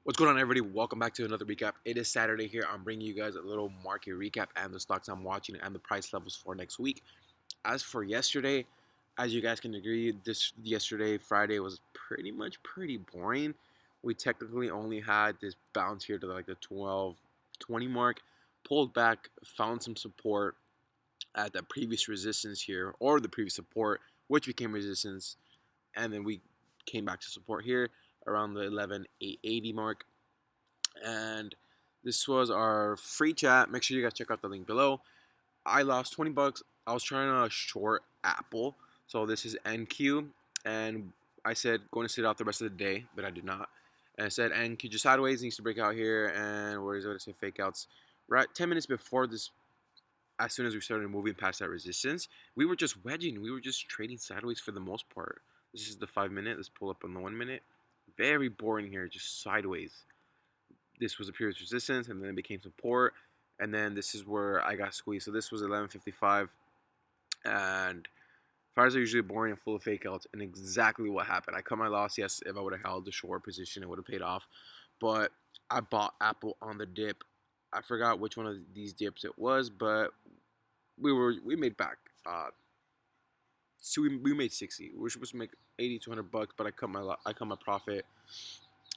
What's going on, everybody? Welcome back to another recap. It is Saturday here. I'm bringing you guys a little market recap and the stocks I'm watching and the price levels for next week. As for yesterday, as you guys can agree, this yesterday, Friday, was pretty boring. We technically only had this bounce here to like the 12-20 mark, pulled back, found some support at the previous resistance here, or the previous support, which became resistance, and then we came back to support here around the 11,880 mark. And this was our free chat. Make sure you guys check out the link below. I lost 20 bucks. I was trying to short Apple. So this is NQ. And I said going to sit out the rest of the day, but I did not. And I said NQ just sideways needs to break out here. And where is it? I say fake outs. Right 10 minutes before this, as soon as we started moving past that resistance, we were just wedging. We were just trading sideways for the most part. This is the 5 minute. Let's pull up on the 1 minute. Very boring here, just sideways. This was a period of resistance, and then it became support, and then this is where I got squeezed. So this was 11:55, and fires are usually boring and full of fake outs, and exactly what happened. I cut my loss. Yes, if I would have held the short position, it would have paid off, but I bought Apple on the dip. I forgot which one of these dips it was, but we made back. So we made 60. We were supposed to make 80 to 100 bucks, but I cut my profit.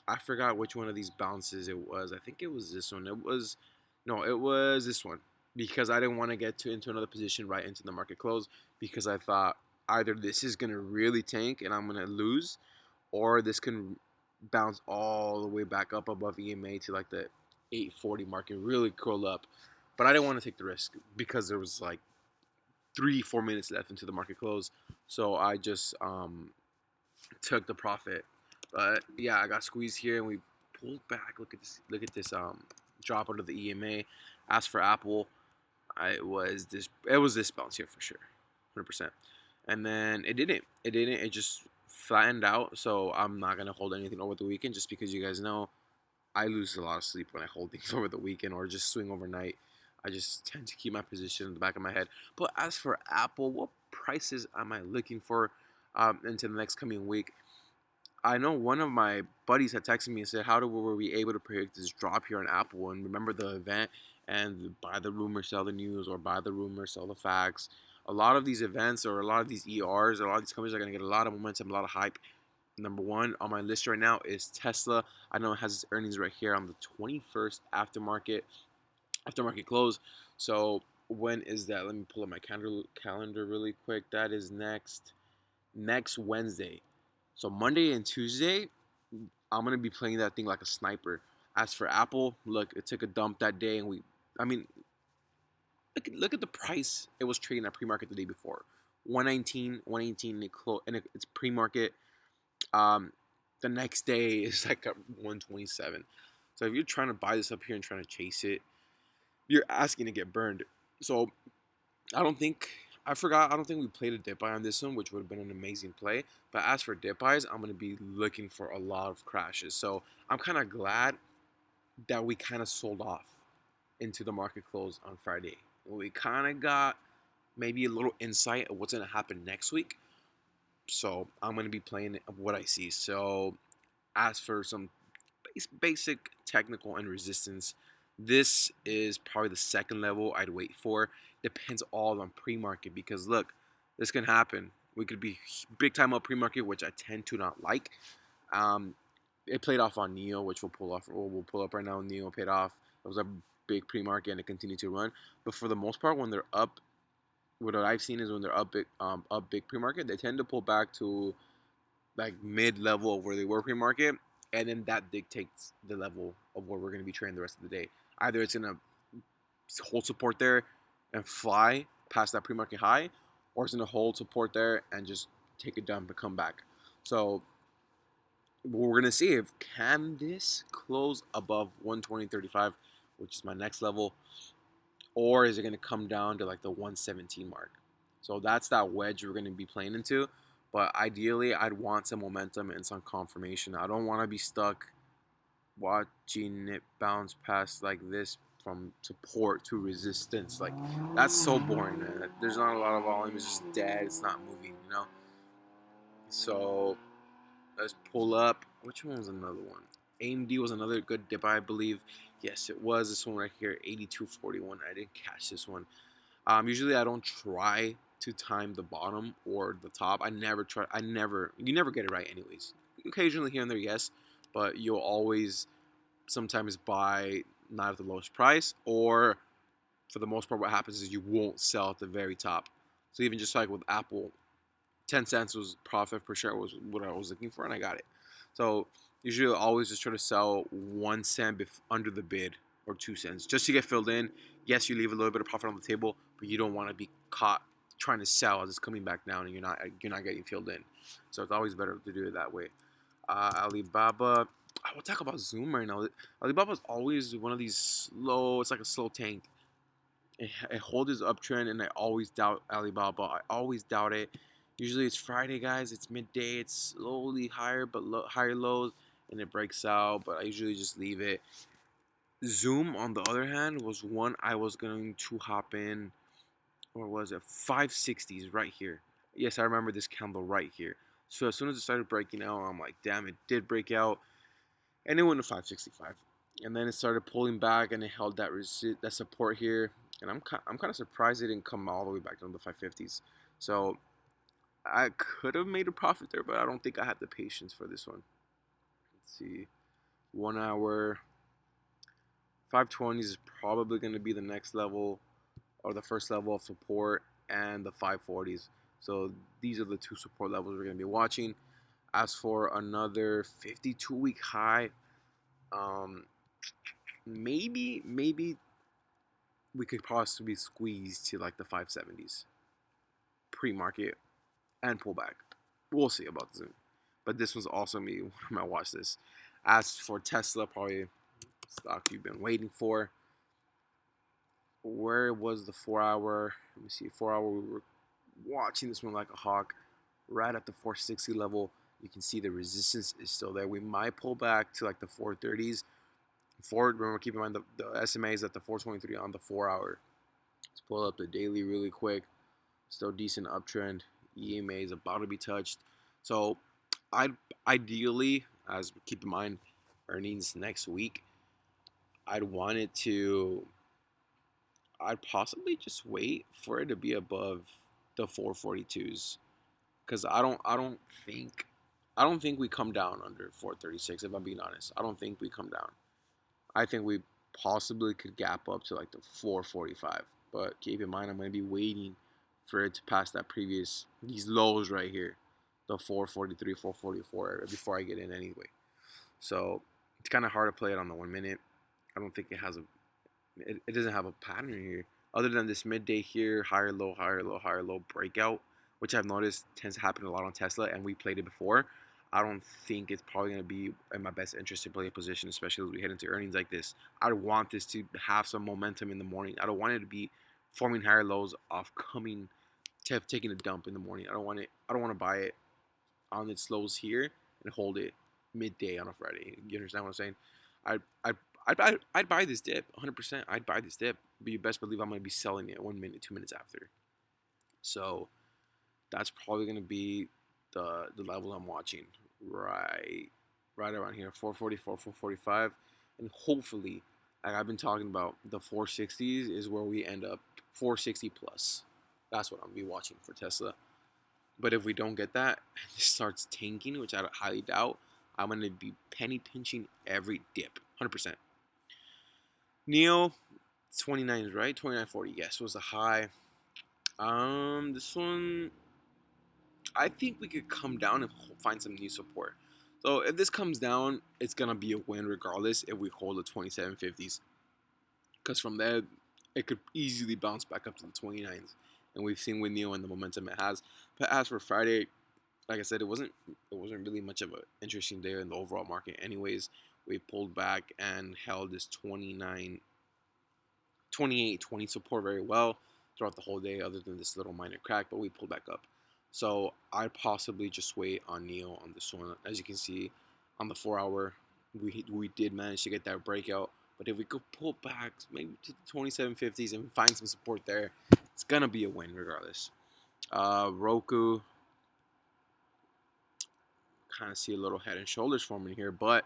I forgot which one of these bounces it was. I think it was this one. It was this one because I didn't want to get into another position right into the market close because I thought either this is gonna really tank and I'm gonna lose, or this can bounce all the way back up above EMA to like the 840 mark and really curl up. But I didn't want to take the risk because there was like 3-4 minutes left into the market close, so I just took the profit. But yeah, I got squeezed here and we pulled back. Look at this drop out of the EMA. As for Apple, it was this bounce here for sure, 100%. And then it didn't. It just flattened out. So I'm not gonna hold anything over the weekend just because you guys know I lose a lot of sleep when I hold things over the weekend or just swing overnight. I just tend to keep my position in the back of my head. But as for Apple, what prices am I looking for into the next coming week? I know one of my buddies had texted me and said, "How were we able to predict this drop here on Apple?" And remember the event and buy the rumor, sell the news, or buy the rumor, sell the facts. A lot of these events or a lot of these ERs or a lot of these companies are going to get a lot of momentum, a lot of hype. Number one on my list right now is Tesla. I know it has its earnings right here on the 21st aftermarket close. So when is that? Let me pull up my calendar really quick. That is next Wednesday. So Monday and Tuesday, I'm gonna be playing that thing like a sniper. As for Apple, look, it took a dump that day, and I mean, look at the price it was trading at pre-market the day before, 119, 118, and it's pre-market. Um, the next day is like at 127. So if you're trying to buy this up here and trying to chase it, you're asking to get burned. So I don't think I forgot. I don't think we played a dip buy on this one, which would have been an amazing play. But as for dip buys, I'm gonna be looking for a lot of crashes. So I'm kind of glad that we kind of sold off into the market close on Friday. We kind of got maybe a little insight of what's gonna happen next week. So I'm gonna be playing what I see. So as for some basic technical and resistance, this is probably the second level I'd wait for. Depends all on pre-market because look, this can happen. We could be big time up pre-market, which I tend to not like. Um, it played off on Neo, which we'll pull off. We'll pull up right now. Neo paid off. It was a big pre-market and it continued to run. But for the most part, when they're up, what I've seen is when they're up big pre-market, they tend to pull back to like mid-level of where they were pre-market, and then that dictates the level of where we're going to be trading the rest of the day. Either it's going to hold support there and fly past that pre-market high, or it's going to hold support there and just take a dump and come back. So we're going to see if can this close above 120.35, which is my next level, or is it going to come down to like the 117 mark? So that's that wedge we're going to be playing into. But ideally, I'd want some momentum and some confirmation. I don't want to be stuck watching it bounce past like this from support to resistance. Like, that's so boring, man. There's not a lot of volume. It's just dead. It's not moving. So let's pull up. Which one was another one? AMD was another good dip, I believe. Yes, it was. This one right here, 82.41. I didn't catch this one. Usually I don't try to time the bottom or the top. I never try. You never get it right, anyways. Occasionally here and there, yes, but you'll always sometimes buy not at the lowest price, or for the most part, what happens is you won't sell at the very top. So even just like with Apple, 10 cents was profit per share was what I was looking for, and I got it. So usually I always just try to sell 1 cent under the bid, or 2 cents, just to get filled in. Yes, you leave a little bit of profit on the table, but you don't want to be caught trying to sell as it's coming back down and you're not getting filled in. So it's always better to do it that way. Alibaba. I will talk about Zoom right now. Alibaba is always one of these slow. It's like a slow tank. It holds its uptrend, and I always doubt Alibaba. I always doubt it. Usually it's Friday, guys. It's midday. It's slowly higher, but higher lows, and it breaks out. But I usually just leave it. Zoom, on the other hand, was one I was going to hop in. Or was it 560s right here? Yes, I remember this candle right here. So as soon as it started breaking out, I'm like, damn, it did break out, and it went to 565, and then it started pulling back, and it held that support here, and I'm kind of surprised it didn't come all the way back down to the 550s. So I could have made a profit there, but I don't think I have the patience for this one. Let's see, 1 hour, 520s is probably going to be the next level, or the first level of support, and the 540s. So these are the two support levels we're going to be watching. As for another 52-week high, um, maybe we could possibly squeeze to like the 570s pre-market and pullback. We'll see about Zoom, but this was also me when I watched this. As for Tesla, probably stock you've been waiting for. Where was the 4 hour? Let me see. 4 hour. We were watching this one like a hawk, right at the 460 level. You can see the resistance is still there. We might pull back to like the 430s. Remember, keep in mind the SMA is at the 423 on the 4 hour. Let's pull up the daily really quick. Still decent uptrend. EMA is about to be touched. So I'd ideally, as keep in mind earnings next week, I'd want it to I'd possibly just wait for it to be above the 442s, because I don't think we come down under 436, if I'm being honest. I don't think we come down. I think we possibly could gap up to like the 445. But keep in mind, I'm going to be waiting for it to pass these lows right here, the 443, 444, before I get in anyway. So it's kind of hard to play it on the 1 minute. I don't think it doesn't have a pattern here other than this midday here, higher low, higher low, higher low breakout, which I've noticed tends to happen a lot on Tesla, and we played it before. I don't think it's probably going to be in my best interest to play a position, especially as we head into earnings like this. I want this to have some momentum in the morning. I don't want it to be forming higher lows off taking a dump in the morning. I don't want it. I don't want to buy it on its lows here and hold it midday on a Friday. You understand what I'm saying? I I I'd buy this dip 100%. I'd buy this dip, but you best believe I'm going to be selling it 1 minute, 2 minutes after. So that's probably going to be the level I'm watching right around here, 444, 445, and hopefully, like I've been talking about, the 460s is where we end up, 460 plus. That's what I'm gonna be watching for Tesla. But if we don't get that, and it starts tanking, which I highly doubt, I'm gonna be penny pinching every dip, 100%. Neo, 29s, right? 29.40, yes, was the high. This one, I think we could come down and find some new support. So if this comes down, it's gonna be a win regardless if we hold the 27.50s, because from there it could easily bounce back up to the 29s, and we've seen with Neo and the momentum it has. But as for Friday, like I said, it wasn't really much of an interesting day in the overall market. Anyways, we pulled back and held this 29, 28, 20 support very well throughout the whole day, other than this little minor crack, but we pulled back up. So I'd possibly just wait on Neo on this one. As you can see, on the 4 hour, we did manage to get that breakout. But if we could pull back maybe to the 27.50s and find some support there, it's gonna be a win regardless. Roku, kind of see a little head and shoulders forming here, but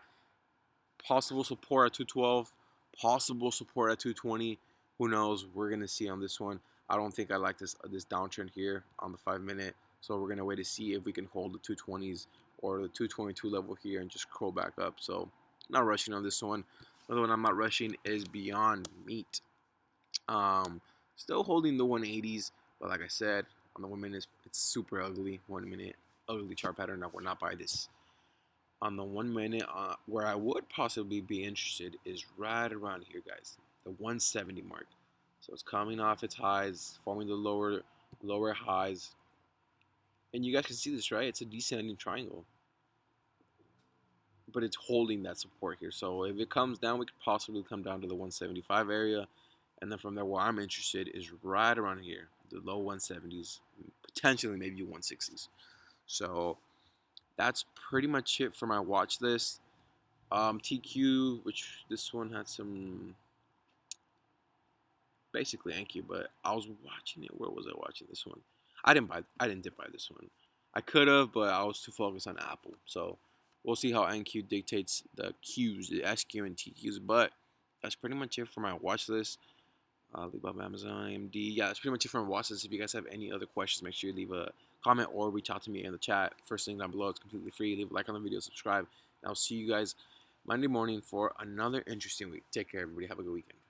Possible support at 212, possible support at 220. Who knows? We're gonna see on this one. I don't think I like this downtrend here on the 5 minute. So we're gonna wait to see if we can hold the 220s or the 222 level here and just curl back up. So not rushing on this one. Another one I'm not rushing is Beyond Meat. Still holding the 180s, but like I said, on the 1 minute, it's super ugly. 1 minute ugly chart pattern. I would not buy this. On the 1 minute, where I would possibly be interested is right around here, guys, the 170 mark. So it's coming off its highs, forming the lower highs, and you guys can see this, right? It's a descending triangle, but it's holding that support here. So if it comes down, we could possibly come down to the 175 area. And then from there, where I'm interested is right around here, the low 170s, potentially maybe 160s. So that's pretty much it for my watch list. TQ, which this one had some basically NQ, but I was watching it. Where was I watching this one? I didn't buy this one. I could have, but I was too focused on Apple. So we'll see how NQ dictates the Qs, the SQ and TQs. But that's pretty much it for my watch list. Alibaba, Amazon, AMD. Yeah, that's pretty much it for my watch list. If you guys have any other questions, make sure you leave a comment or reach out to me in the chat. First thing down below, it's completely free. Leave a like on the video, subscribe. And I'll see you guys Monday morning for another interesting week. Take care, everybody. Have a good weekend.